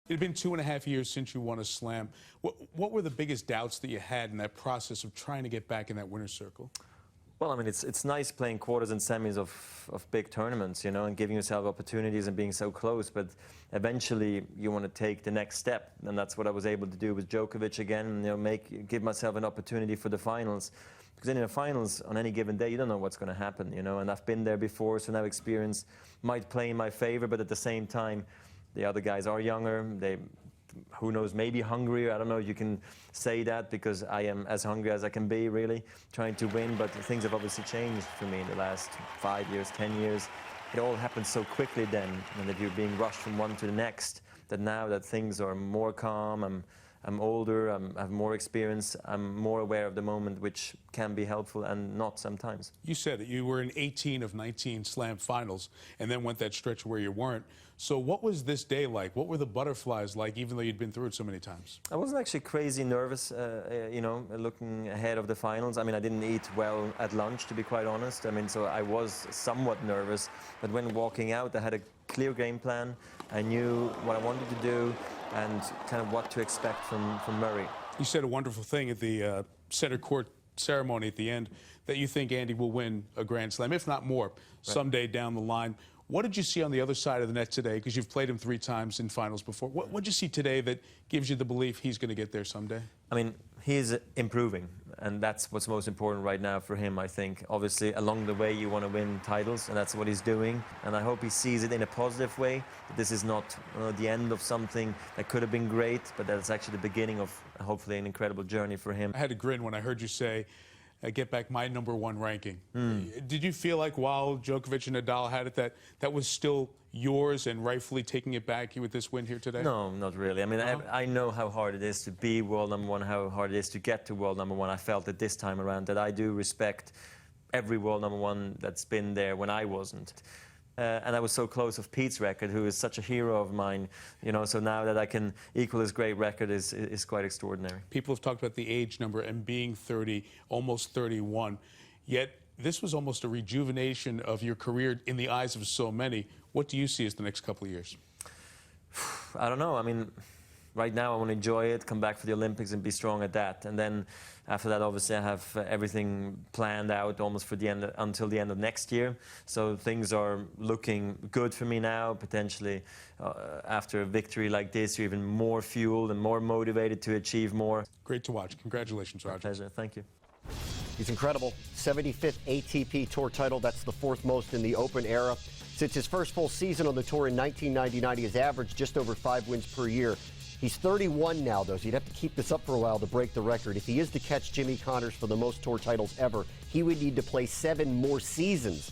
It had been 2.5 years since you won a slam. What were the biggest doubts that you had in that process of trying to get back in that winner's circle? Well, I mean, it's nice playing quarters and semis of big tournaments, you know, and giving yourself opportunities and being so close. But eventually, you want to take the next step, and that's what I was able to do with Djokovic again. You know, give myself an opportunity for the finals. Because in the finals, on any given day, you don't know what's going to happen, you know. And I've been there before, so now experience might play in my favor. But at the same time, the other guys are younger. Who knows, maybe hungrier. I don't know if you can say that, because I am as hungry as I can be, really, trying to win. But things have obviously changed for me in the last 5 years, 10 years. It all happened so quickly then, and that you're being rushed from one to the next, that now that things are more calm, I'm older, I have more experience, I'm more aware of the moment, which can be helpful and not sometimes. You said that you were in 18 of 19 slam finals and then went that stretch where you weren't. So what was this day like? What were the butterflies like, even though you'd been through it so many times? I wasn't actually crazy nervous, you know, looking ahead of the finals. I mean, I didn't eat well at lunch, to be quite honest. I mean, so I was somewhat nervous. But when walking out, I had a clear game plan. I knew what I wanted to do and kind of what to expect from Murray. You said a wonderful thing at the center court ceremony at the end, that you think Andy will win a Grand Slam, if not more, someday down the line. What did you see on the other side of the net today? Because you've played him 3 times in finals before. What did you see today that gives you the belief he's going to get there someday? I mean, he's improving, and that's what's most important right now for him, I think. Obviously, along the way, you want to win titles, and that's what he's doing. And I hope he sees it in a positive way. That this is not the end of something that could have been great, but that it's actually the beginning of, hopefully, an incredible journey for him. I had a grin when I heard you say, get back my #1 ranking. Did you feel like while Djokovic and Nadal had it, that was still yours and rightfully taking it back with this win here today? No, not really. I mean, I know how hard it is to be world #1, how hard it is to get to world #1. I felt it this time around, that I do respect every world #1 that's been there when I wasn't. And I was so close of Pete's record, who is such a hero of mine, you know, so now that I can equal his great record is quite extraordinary. People have talked about the age number and being 30, almost 31, yet this was almost a rejuvenation of your career in the eyes of so many. What do you see as the next couple of years? I don't know. I mean, right now I want to enjoy it, come back for the Olympics and be strong at that. And then after that, obviously, I have everything planned out almost for the end, until the end of next year. So things are looking good for me now. Potentially, after a victory like this, you're even more fueled and more motivated to achieve more. Great to watch. Congratulations, Roger. My pleasure. Thank you. He's incredible. 75th ATP Tour title. That's the 4th most in the Open era. Since his first full season on the tour in 1999, he has averaged just over 5 wins per year. He's 31 now, though, so he'd have to keep this up for a while to break the record. If he is to catch Jimmy Connors for the most tour titles ever, he would need to play 7 more seasons.